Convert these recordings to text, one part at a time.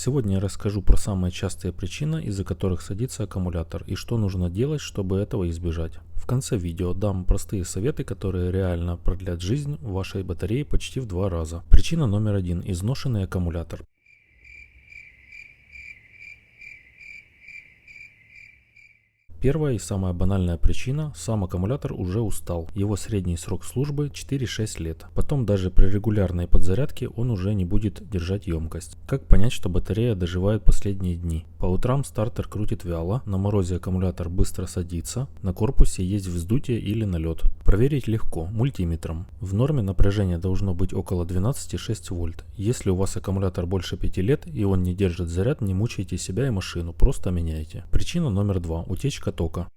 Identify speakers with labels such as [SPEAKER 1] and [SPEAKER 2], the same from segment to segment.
[SPEAKER 1] Сегодня я расскажу про самые частые причины, из-за которых садится аккумулятор, и что нужно делать, чтобы этого избежать. В конце видео дам простые советы, которые реально продлят жизнь вашей батареи почти в 2 раза. Причина номер 1. Изношенный аккумулятор. Первая и самая банальная причина – сам аккумулятор уже устал. Его средний срок службы 4-6 лет. Потом даже при регулярной подзарядке он уже не будет держать емкость. Как понять, что батарея доживает последние дни? По утрам стартер крутит вяло, на морозе аккумулятор быстро садится, на корпусе есть вздутие или налет. Проверить легко, мультиметром. В норме напряжение должно быть около 12,6 вольт. Если у вас аккумулятор больше 5 лет и он не держит заряд, не мучайте себя и машину, просто меняйте. Причина номер 2. Утечка тока.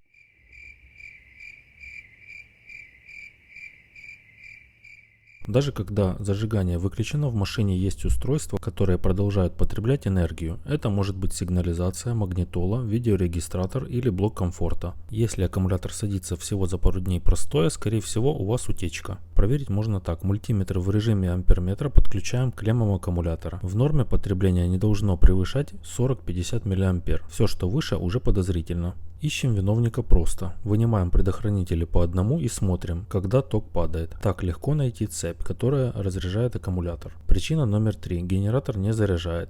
[SPEAKER 1] Даже когда зажигание выключено, в машине есть устройства, которые продолжают потреблять энергию. Это может быть сигнализация, магнитола, видеорегистратор или блок комфорта. Если аккумулятор садится всего за пару дней простоя, скорее всего у вас утечка. Проверить можно так. Мультиметр в режиме амперметра подключаем к клеммам аккумулятора. В норме потребление не должно превышать 40-50 мА. Все, что выше, уже подозрительно. Ищем виновника просто. Вынимаем предохранители по одному и смотрим, когда ток падает. Так легко найти цепь, которая разряжает аккумулятор. Причина номер 3. Генератор не заряжает.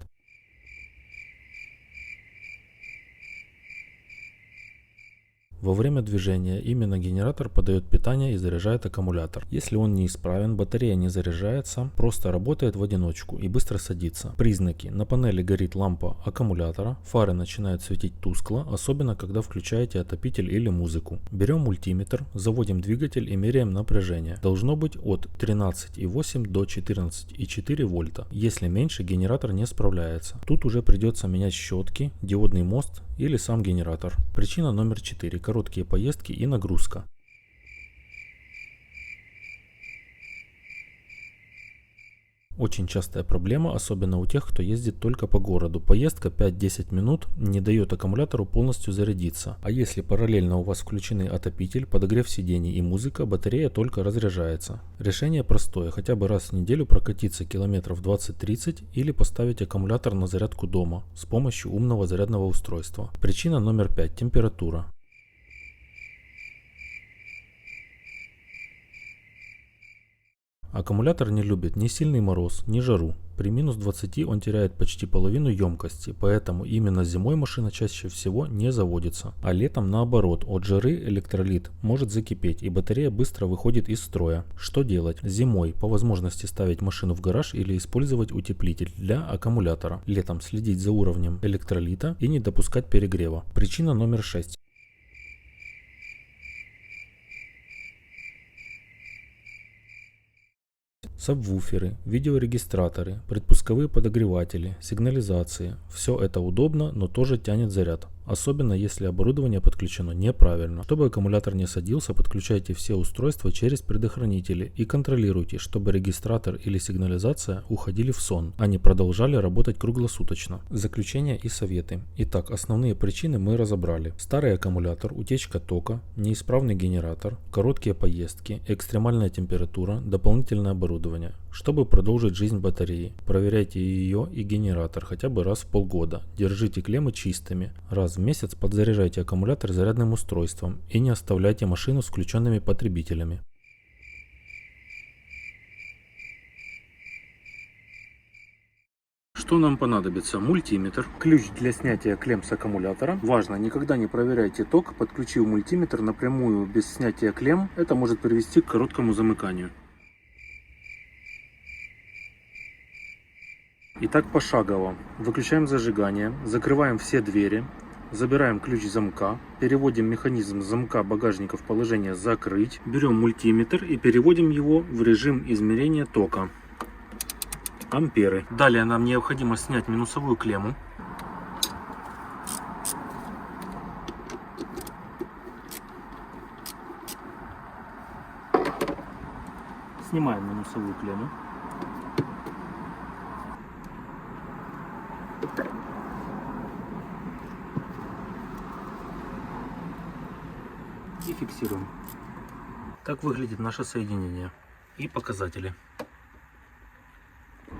[SPEAKER 1] Во время движения именно генератор подает питание и заряжает аккумулятор. Если он неисправен, батарея не заряжается, просто работает в одиночку и быстро садится. Признаки. На панели горит лампа аккумулятора, фары начинают светить тускло, особенно когда включаете отопитель или музыку. Берем мультиметр, заводим двигатель и меряем напряжение. Должно быть от 13,8 до 14,4 вольта. Если меньше, генератор не справляется. Тут уже придется менять щетки, диодный мост или сам генератор. Причина номер 4. Короткие поездки и нагрузка. Очень частая проблема, особенно у тех, кто ездит только по городу. Поездка 5-10 минут не дает аккумулятору полностью зарядиться. А если параллельно у вас включены отопитель, подогрев сидений и музыка, батарея только разряжается. Решение простое. Хотя бы раз в неделю прокатиться километров 20-30 или поставить аккумулятор на зарядку дома с помощью умного зарядного устройства. Причина номер 5. Температура. Аккумулятор не любит ни сильный мороз, ни жару. При минус 20 он теряет почти половину емкости, поэтому именно зимой машина чаще всего не заводится. А летом наоборот, от жары электролит может закипеть и батарея быстро выходит из строя. Что делать? Зимой по возможности ставить машину в гараж или использовать утеплитель для аккумулятора. Летом следить за уровнем электролита и не допускать перегрева. Причина номер 6. Сабвуферы, видеорегистраторы, предпусковые подогреватели, сигнализации. Все это удобно, но тоже тянет заряд. Особенно если оборудование подключено неправильно. Чтобы аккумулятор не садился, подключайте все устройства через предохранители и контролируйте, чтобы регистратор или сигнализация уходили в сон, а не продолжали работать круглосуточно. Заключение и советы. Итак, основные причины мы разобрали. Старый аккумулятор, утечка тока, неисправный генератор, короткие поездки, экстремальная температура, дополнительное оборудование. Чтобы продолжить жизнь батареи, проверяйте ее и генератор хотя бы раз в полгода. Держите клеммы чистыми. Раз в месяц подзаряжайте аккумулятор зарядным устройством и не оставляйте машину с включенными потребителями. Что нам понадобится? Мультиметр, ключ для снятия клемм с аккумулятора. Важно, никогда не проверяйте ток, подключив мультиметр напрямую без снятия клемм. Это может привести к короткому замыканию. Итак, пошагово. Выключаем зажигание, закрываем все двери, забираем ключ замка, переводим механизм замка багажника в положение «закрыть», берем мультиметр и переводим его в режим измерения тока. Амперы. Далее нам необходимо снять минусовую клемму. Снимаем минусовую клемму. И фиксируем. Так выглядит наше соединение и показатели.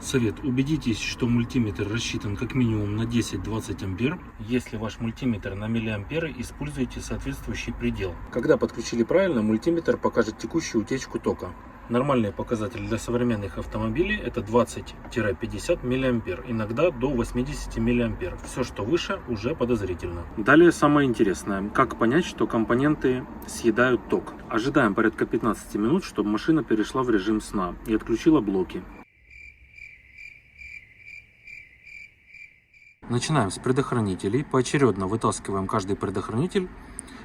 [SPEAKER 1] Совет. Убедитесь, что мультиметр рассчитан как минимум на 10-20 ампер. Если ваш мультиметр на миллиамперы, используйте соответствующий предел. Когда подключили правильно, мультиметр покажет текущую утечку тока. Нормальный показатель для современных автомобилей это 20-50 мА, иногда до 80 мА. Все, что выше, уже подозрительно. Далее самое интересное. Как понять, что компоненты съедают ток? Ожидаем порядка 15 минут, чтобы машина перешла в режим сна и отключила блоки. Начинаем с предохранителей. Поочередно вытаскиваем каждый предохранитель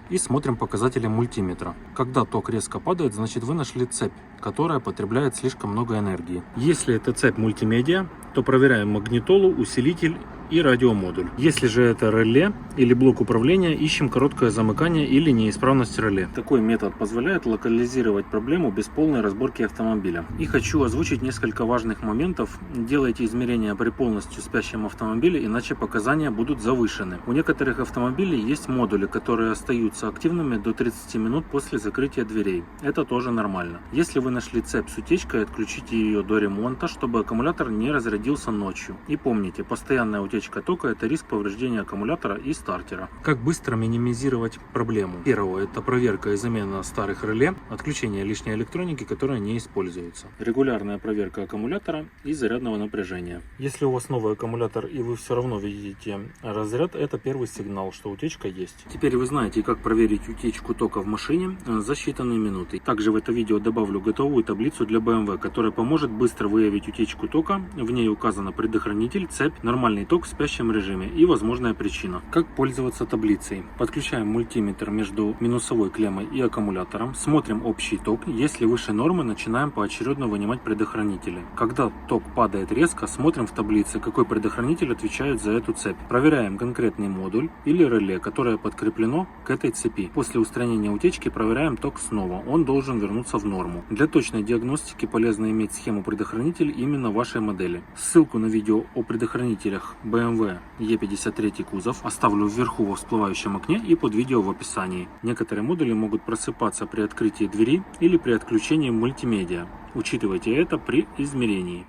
[SPEAKER 1] и смотрим показатели мультиметра. Когда ток резко падает, значит вы нашли цепь, которая потребляет слишком много энергии. Если это цепь мультимедиа, то проверяем магнитолу, усилитель и радиомодуль. Если же это реле или блок управления, ищем короткое замыкание или неисправность реле. Такой метод позволяет локализировать проблему без полной разборки автомобиля. И хочу озвучить несколько важных моментов. Делайте измерения при полностью спящем автомобиле, иначе показания будут завышены. У некоторых автомобилей есть модули, которые остаются активными до 30 минут после закрытия дверей. Это тоже нормально. Если вы нашли цепь с утечкой, отключите ее до ремонта, чтобы аккумулятор не разрядился ночью. И помните, постоянная утечка тока – это риск повреждения аккумулятора и стартера. Как быстро минимизировать проблему? Первое – это проверка и замена старых реле, отключение лишней электроники, которая не используется. Регулярная проверка аккумулятора и зарядного напряжения. Если у вас новый аккумулятор и вы все равно видите разряд, это первый сигнал, что утечка есть. Теперь вы знаете, как проверить утечку тока в машине за считанные минуты. Также в это видео добавлю готовую таблицу для BMW, которая поможет быстро выявить утечку тока. В ней указано предохранитель, цепь, нормальный ток в спящем режиме и возможная причина. Как пользоваться таблицей? Подключаем мультиметр между минусовой клеммой и аккумулятором, смотрим общий ток. Если выше нормы, начинаем поочередно вынимать предохранители. Когда ток падает резко, смотрим в таблице, какой предохранитель отвечает за эту цепь. Проверяем конкретный модуль или реле, которое подкреплено к этой цепи. После устранения утечки проверяем ток снова. Он должен вернуться в норму. Для точной диагностики полезно иметь схему предохранителей именно вашей модели. Ссылку на видео о предохранителях BMW E53 кузов оставлю вверху во всплывающем окне и под видео в описании. Некоторые модули могут просыпаться при открытии двери или при отключении мультимедиа. Учитывайте это при измерении.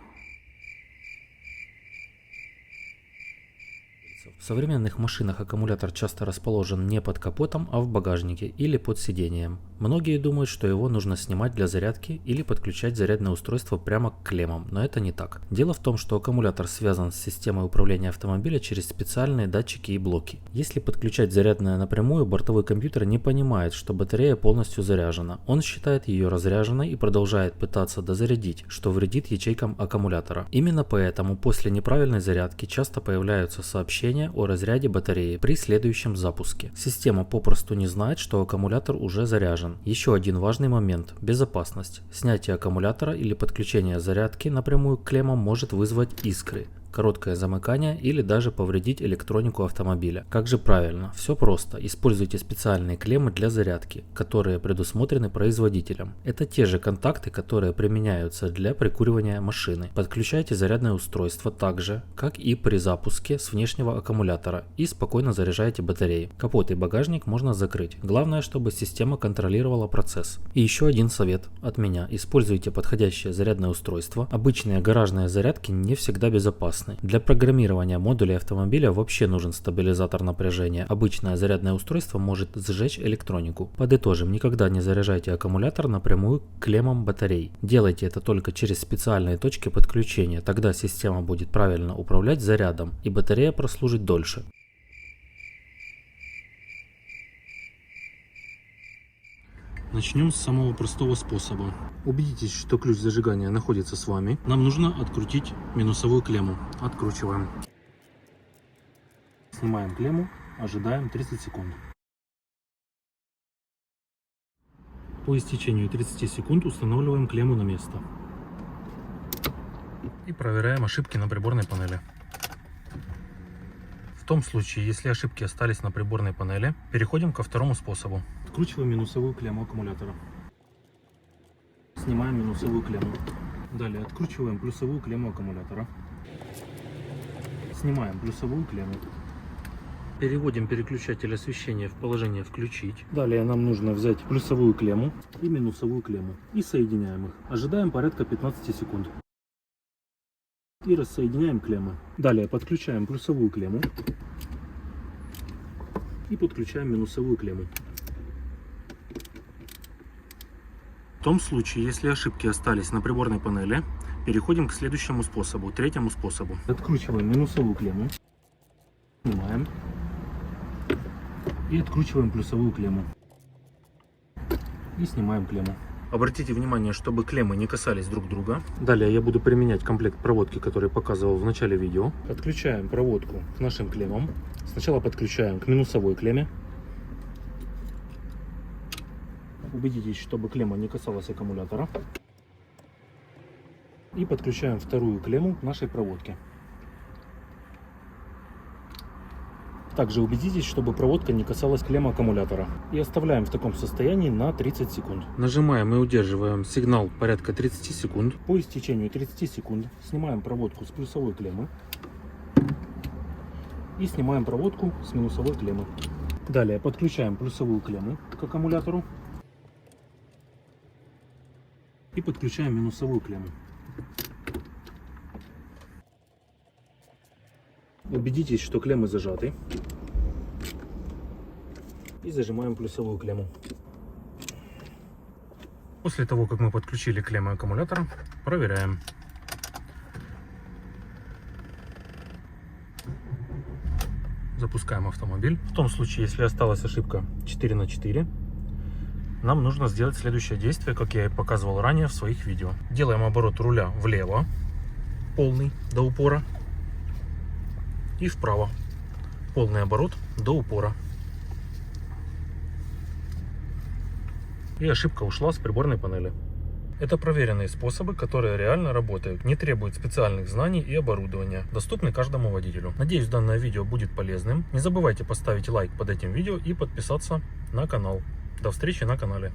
[SPEAKER 1] В современных машинах аккумулятор часто расположен не под капотом, а в багажнике или под сиденьем. Многие думают, что его нужно снимать для зарядки или подключать зарядное устройство прямо к клеммам, но это не так. Дело в том, что аккумулятор связан с системой управления автомобиля через специальные датчики и блоки. Если подключать зарядное напрямую, бортовой компьютер не понимает, что батарея полностью заряжена. Он считает ее разряженной и продолжает пытаться дозарядить, что вредит ячейкам аккумулятора. Именно поэтому после неправильной зарядки часто появляются сообщения о разряде батареи при следующем запуске. Система попросту не знает, что аккумулятор уже заряжен. Еще один важный момент – безопасность. Снятие аккумулятора или подключение зарядки напрямую к клеммам может вызвать искры, короткое замыкание или даже повредить электронику автомобиля. Как же правильно? Все просто. Используйте специальные клеммы для зарядки, которые предусмотрены производителем. Это те же контакты, которые применяются для прикуривания машины. Подключайте зарядное устройство так же, как и при запуске с внешнего аккумулятора и спокойно заряжайте батареи. Капот и багажник можно закрыть. Главное, чтобы система контролировала процесс. И еще один совет от меня. Используйте подходящее зарядное устройство. Обычные гаражные зарядки не всегда безопасны. Для программирования модулей автомобиля вообще нужен стабилизатор напряжения. Обычное зарядное устройство может сжечь электронику. Подытожим, никогда не заряжайте аккумулятор напрямую к клеммам батарей. Делайте это только через специальные точки подключения. Тогда система будет правильно управлять зарядом и батарея прослужит дольше. Начнем с самого простого способа. Убедитесь, что ключ зажигания находится с вами. Нам нужно открутить минусовую клемму. Откручиваем. Снимаем клемму, ожидаем 30 секунд. По истечению 30 секунд устанавливаем клемму на место. И проверяем ошибки на приборной панели. В том случае, если ошибки остались на приборной панели, переходим ко второму способу. Откручиваем минусовую клемму аккумулятора. Снимаем минусовую клемму. Далее откручиваем плюсовую клемму аккумулятора. Снимаем плюсовую клемму. Переводим переключатель освещения в положение «включить». Далее нам нужно взять плюсовую клемму и минусовую клемму и соединяем их. Ожидаем порядка 15 секунд. И рассоединяем клеммы. Далее подключаем плюсовую клемму. И подключаем минусовую клемму. В том случае, если ошибки остались на приборной панели, переходим к следующему способу, третьему способу. Откручиваем минусовую клемму, снимаем и откручиваем плюсовую клемму. И снимаем клемму. Обратите внимание, чтобы клеммы не касались друг друга. Далее я буду применять комплект проводки, который показывал в начале видео. Подключаем проводку к нашим клеммам. Сначала подключаем к минусовой клемме. Убедитесь, чтобы клемма не касалась аккумулятора. И подключаем вторую клемму к нашей проводке. Также убедитесь, чтобы проводка не касалась клеммы аккумулятора. И оставляем в таком состоянии на 30 секунд. Нажимаем и удерживаем сигнал порядка 30 секунд. По истечению 30 секунд снимаем проводку с плюсовой клеммы. И снимаем проводку с минусовой клеммы. Далее подключаем плюсовую клемму к аккумулятору. И подключаем минусовую клемму. Убедитесь, что клеммы зажаты. И зажимаем плюсовую клемму. После того, как мы подключили клеммы аккумулятора, проверяем. Запускаем автомобиль. В том случае, если осталась ошибка 4 на 4, нам нужно сделать следующее действие, как я и показывал ранее в своих видео. Делаем оборот руля влево, полный до упора, и вправо, полный оборот до упора. И ошибка ушла с приборной панели. Это проверенные способы, которые реально работают, не требуют специальных знаний и оборудования, доступны каждому водителю. Надеюсь, данное видео будет полезным. Не забывайте поставить лайк под этим видео и подписаться на канал. До встречи на канале.